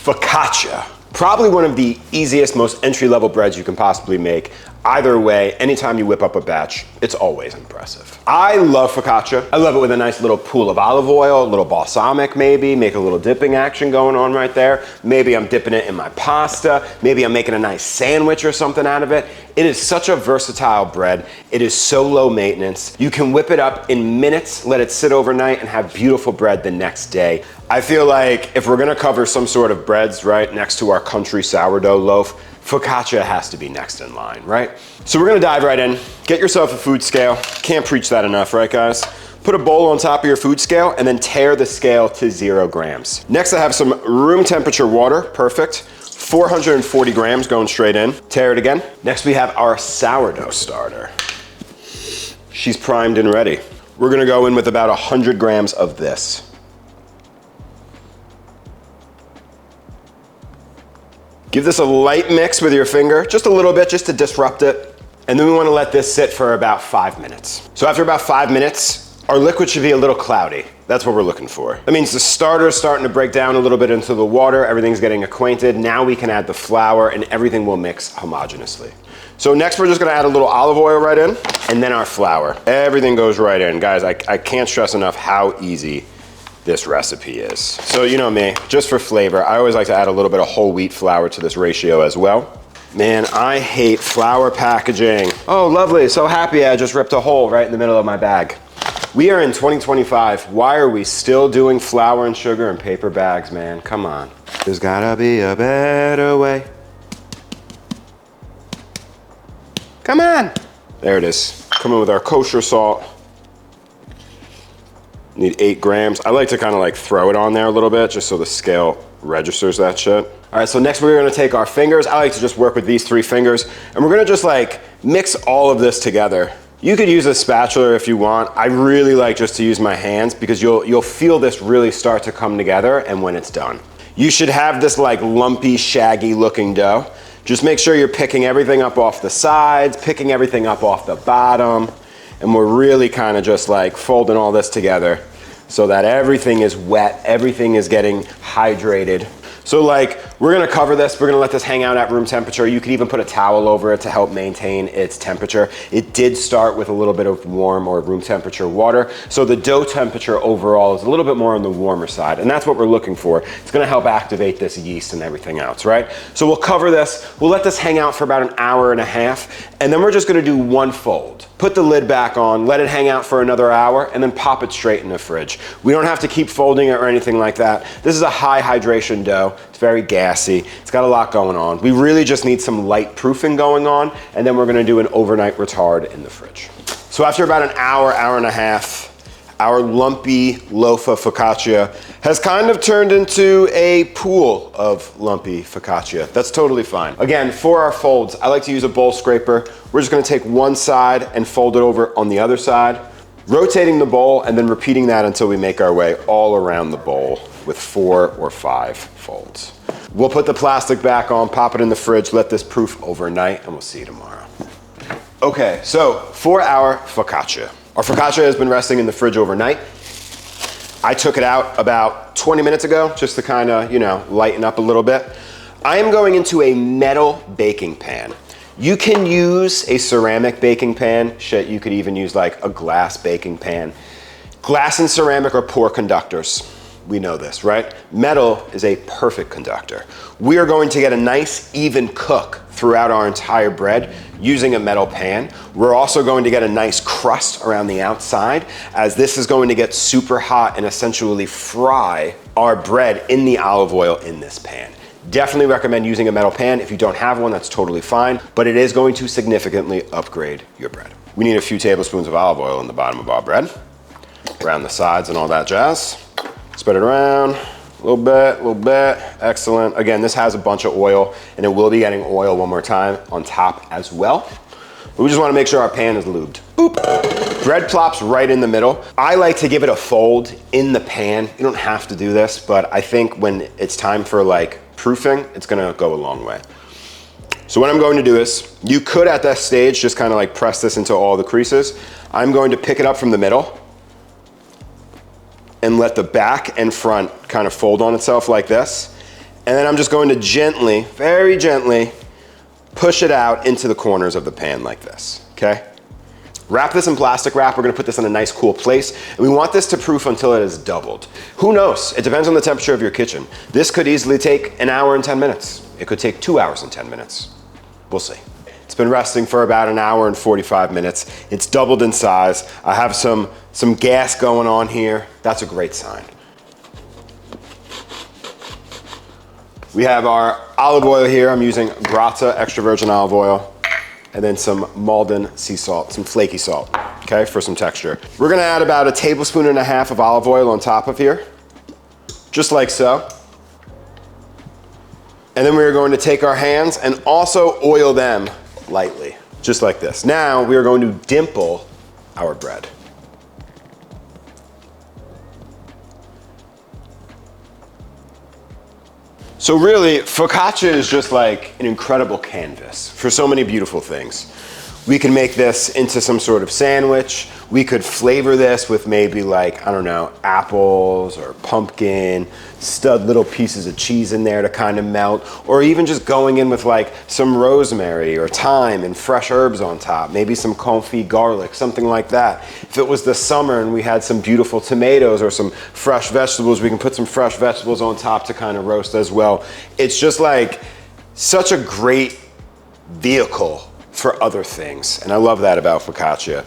Focaccia. Probably one of the easiest, most entry-level breads you can possibly make. Either way, anytime you whip up a batch, it's always impressive. I love focaccia. I love it with a nice little pool of olive oil, a little balsamic maybe, make a little dipping action going on right there. Maybe I'm dipping it in my pasta. Maybe I'm making a nice sandwich or something out of it. It is such a versatile bread. It is so low maintenance. You can whip it up in minutes, let it sit overnight, and have beautiful bread the next day. I feel like if we're gonna cover some sort of breads, right, next to our country sourdough loaf, focaccia has to be next in line, right? So we're gonna dive right in. Get yourself a food scale. Can't preach that enough, right guys? Put a bowl on top of your food scale and then tear the scale to 0 grams. Next I have some room temperature water, perfect. 440 grams going straight in. Tear it again. Next we have our sourdough starter. She's primed and ready. We're gonna go in with about 100 grams of this. Give this a light mix with your finger, just a little bit, just to disrupt it. And then we want to let this sit for about 5 minutes. So after about 5 minutes, our liquid should be a little cloudy. That's what we're looking for. That means the starter is starting to break down a little bit into the water, everything's getting acquainted. Now we can add the flour and everything will mix homogeneously. So next we're just gonna add a little olive oil right in, and then our flour. Everything goes right in. Guys, I can't stress enough how easy this recipe is. So you know me, just for flavor, I always like to add a little bit of whole wheat flour to this ratio as well. Man, I hate flour packaging. Oh, lovely, so happy I just ripped a hole right in the middle of my bag. We are in 2025. Why are we still doing flour and sugar in paper bags, man? Come on. There's gotta be a better way. Come on. There it is. Coming with our kosher salt. Need 8 grams. I like to kind of like throw it on there a little bit just so the scale registers that shit. All right, so next we're gonna take our fingers. I like to just work with these 3 fingers, and we're gonna just like mix all of this together. You could use a spatula if you want. I really like just to use my hands because you'll feel this really start to come together and when it's done. You should have this like lumpy, shaggy looking dough. Just make sure you're picking everything up off the sides, picking everything up off the bottom, and we're really kind of just like folding all this together so that everything is wet, everything is getting hydrated. So like, we're gonna cover this, we're gonna let this hang out at room temperature. You could even put a towel over it to help maintain its temperature. It did start with a little bit of warm or room temperature water, so the dough temperature overall is a little bit more on the warmer side, and that's what we're looking for. It's gonna help activate this yeast and everything else, right? So we'll cover this, we'll let this hang out for about 1.5 hours, and then we're just gonna do 1 fold. Put the lid back on, let it hang out for another hour, and then pop it straight in the fridge. We don't have to keep folding it or anything like that. This is a high hydration dough. It's very gassy. It's got a lot going on. We really just need some light proofing going on, and then we're gonna do an overnight retard in the fridge. So after about 1 hour, 1.5 hours, our lumpy loaf of focaccia has kind of turned into a pool of lumpy focaccia. That's totally fine. Again, for our folds, I like to use a bowl scraper. We're just gonna take one side and fold it over on the other side, rotating the bowl and then repeating that until we make our way all around the bowl with 4 or 5 folds. We'll put the plastic back on, pop it in the fridge, let this proof overnight, and we'll see you tomorrow. Okay, so for our focaccia. Our focaccia has been resting in the fridge overnight. I took it out about 20 minutes ago just to kind of, you know, lighten up a little bit. I am going into a metal baking pan. You can use a ceramic baking pan. Shit, you could even use like a glass baking pan. Glass and ceramic are poor conductors. We know this, right? Metal is a perfect conductor. We are going to get a nice even cook throughout our entire bread using a metal pan. We're also going to get a nice crust around the outside, as this is going to get super hot and essentially fry our bread in the olive oil in this pan. Definitely recommend using a metal pan. If you don't have one, that's totally fine, but it is going to significantly upgrade your bread. We need a few tablespoons of olive oil in the bottom of our bread, around the sides and all that jazz. Spread it around, a little bit, excellent. Again, this has a bunch of oil, and it will be getting oil one more time on top as well. But we just wanna make sure our pan is lubed. Boop. Bread plops right in the middle. I like to give it a fold in the pan. You don't have to do this, but I think when it's time for like proofing, it's gonna go a long way. So what I'm going to do is, you could at that stage just kind of like press this into all the creases. I'm going to pick it up from the middle and let the back and front kind of fold on itself like this. And then I'm just going to gently, very gently, push it out into the corners of the pan like this, okay? Wrap this in plastic wrap. We're gonna put this in a nice cool place. And we want this to proof until it is doubled. Who knows? It depends on the temperature of your kitchen. This could easily take an hour and 10 minutes. It could take 2 hours and 10 minutes. We'll see. It's been resting for about an hour and 45 minutes. It's doubled in size. I have some gas going on here. That's a great sign. We have our olive oil here. I'm using Gratta extra virgin olive oil, and then some Maldon sea salt, some flaky salt, okay, for some texture. We're gonna add about 1.5 tablespoons of olive oil on top of here, just like so. And then we're going to take our hands and also oil them lightly, just like this. Now we are going to dimple our bread. So really, focaccia is just like an incredible canvas for so many beautiful things. We can make this into some sort of sandwich. We could flavor this with maybe like, I don't know, apples or pumpkin, stud little pieces of cheese in there to kind of melt, or even just going in with like some rosemary or thyme and fresh herbs on top, maybe some confit garlic, something like that. If it was the summer and we had some beautiful tomatoes or some fresh vegetables, we can put some fresh vegetables on top to kind of roast as well. It's just like such a great vehicle for other things, and I love that about focaccia.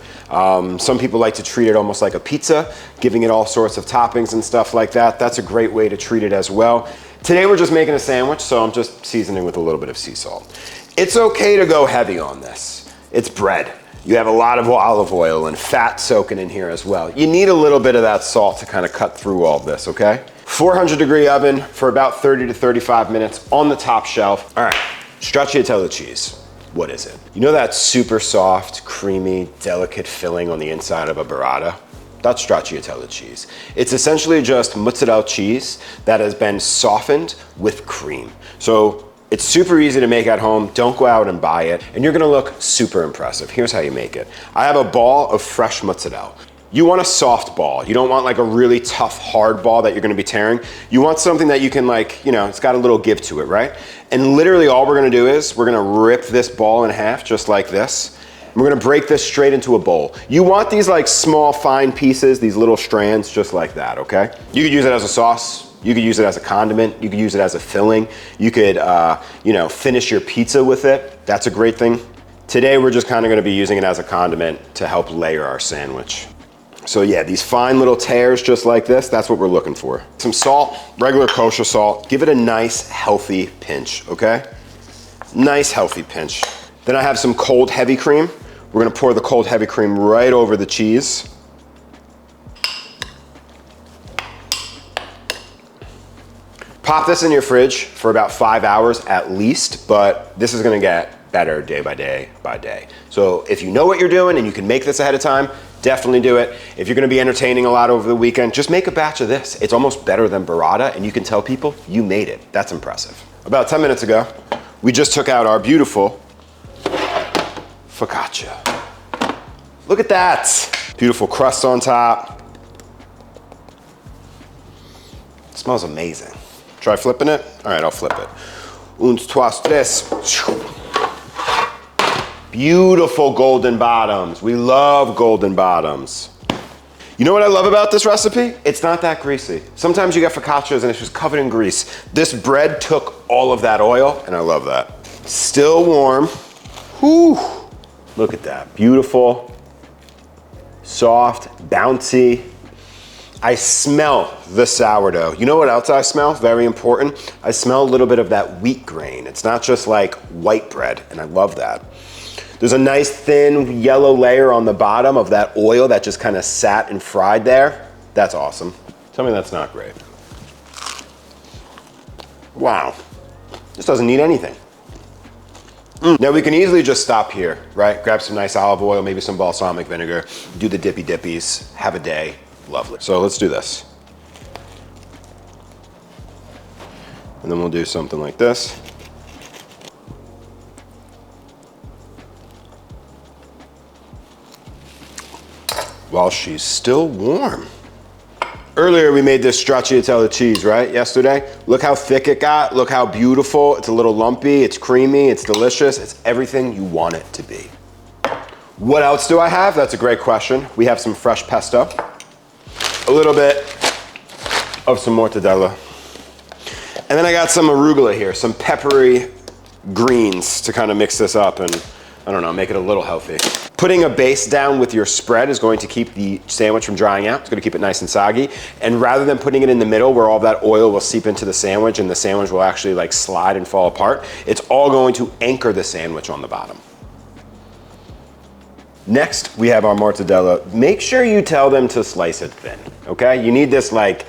Some people like to treat it almost like a pizza, giving it all sorts of toppings and stuff like that. That's a great way to treat it as well. Today we're just making a sandwich, so I'm just seasoning with a little bit of sea salt. It's okay to go heavy on this. It's bread. You have a lot of olive oil and fat soaking in here as well. You need a little bit of that salt to kind of cut through all this, okay? 400-degree oven for about 30 to 35 minutes on the top shelf. All right, stracciatella cheese. What is it? You know that super soft, creamy, delicate filling on the inside of a burrata? That's stracciatella cheese. It's essentially just mozzarella cheese that has been softened with cream. So it's super easy to make at home. Don't go out and buy it, and you're gonna look super impressive. Here's how you make it. I have a ball of fresh mozzarella. You want a soft ball. You don't want like a really tough, hard ball that you're gonna be tearing. You want something that you can like, you know, it's got a little give to it, right? And literally all we're gonna do is we're gonna rip this ball in half just like this. And we're gonna break this straight into a bowl. You want these like small, fine pieces, these little strands just like that, okay? You could use it as a sauce. You could use it as a condiment. You could use it as a filling. You could, you know, finish your pizza with it. That's a great thing. Today we're just kind of gonna be using it as a condiment to help layer our sandwich. So yeah, these fine little tears just like this, that's what we're looking for. Some salt, regular kosher salt. Give it a nice, healthy pinch, okay? Nice, healthy pinch. Then I have some cold heavy cream. We're gonna pour the cold heavy cream right over the cheese. Pop this in your fridge for about 5 hours at least, but this is gonna get better day by day by day. So if you know what you're doing and you can make this ahead of time, definitely do it. If you're gonna be entertaining a lot over the weekend, just make a batch of this. It's almost better than burrata, and you can tell people you made it. That's impressive. About 10 minutes ago, we just took out our beautiful focaccia. Look at that. Beautiful crust on top. It smells amazing. Try flipping it? All right, I'll flip it. Un, trois, tres. Beautiful golden bottoms. We love golden bottoms. You know what I love about this recipe? It's not that greasy. Sometimes you get focaccias and it's just covered in grease. This bread took all of that oil, and I love that. Still warm. Whew. Look at that. Beautiful, soft, bouncy. I smell the sourdough. You know what else I smell? Very important. I smell a little bit of that wheat grain. It's not just like white bread, and I love that. There's a nice thin yellow layer on the bottom of that oil that just kind of sat and fried there. That's awesome. Tell me that's not great. Wow, this doesn't need anything. Now we can easily just stop here, right? Grab some nice olive oil, maybe some balsamic vinegar, do the dippy dippies, have a day, lovely. So let's do this. And then we'll do something like this. While she's still warm. Earlier we made this stracciatella cheese, right, yesterday? Look how thick it got, look how beautiful. It's a little lumpy, it's creamy, it's delicious. It's everything you want it to be. What else do I have? That's a great question. We have some fresh pesto, a little bit of some mortadella, and then I got some arugula here, some peppery greens to kind of mix this up and, I don't know, make it a little healthy. Putting a base down with your spread is going to keep the sandwich from drying out. It's going to keep it nice and soggy. And rather than putting it in the middle where all that oil will seep into the sandwich and the sandwich will actually like slide and fall apart, it's all going to anchor the sandwich on the bottom. Next, we have our mortadella. Make sure you tell them to slice it thin, okay? You need this like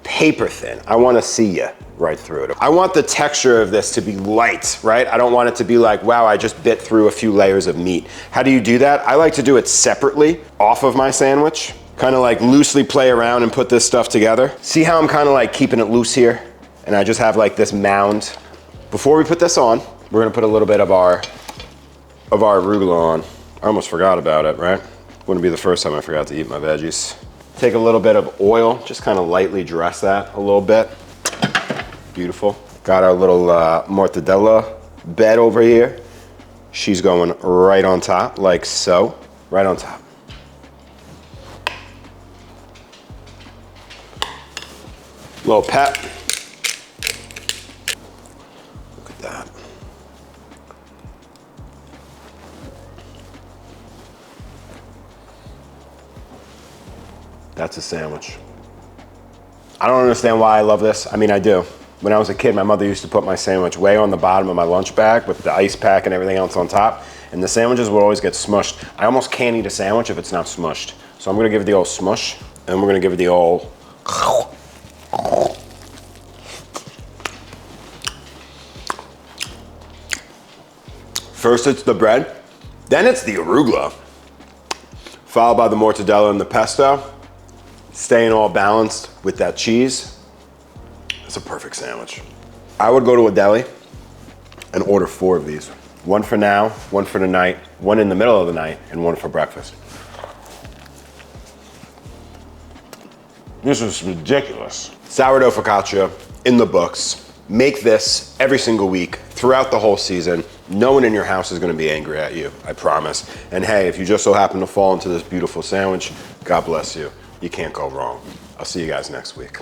paper thin. I want to see you right through it. I want the texture of this to be light, right? I don't want it to be like, wow, I just bit through a few layers of meat. How do you do that? I like to do it separately off of my sandwich, kind of like loosely play around and put this stuff together. See how I'm kind of like keeping it loose here? And I just have like this mound. Before we put this on, we're gonna put a little bit of our arugula on. I almost forgot about it, right? Wouldn't be the first time I forgot to eat my veggies. Take a little bit of oil, just kind of lightly dress that a little bit. Beautiful. Got our little mortadella bed over here. She's going right on top, like so, right on top. Little pep. Look at that. That's a sandwich. I don't understand why I love this. I mean, I do. When I was a kid, my mother used to put my sandwich way on the bottom of my lunch bag with the ice pack and everything else on top, and the sandwiches would always get smushed. I almost can't eat a sandwich if it's not smushed. So I'm gonna give it the old smush, and we're gonna give it the old. First it's the bread, then it's the arugula, followed by the mortadella and the pesto, staying all balanced with that cheese. It's a perfect sandwich. I would go to a deli and order 4 of these. One for now, one for the night, one in the middle of the night, and one for breakfast. This is ridiculous. Sourdough focaccia in the books. Make this every single week throughout the whole season. No one in your house is gonna be angry at you, I promise. And hey, if you just so happen to fall into this beautiful sandwich, God bless you. You can't go wrong. I'll see you guys next week.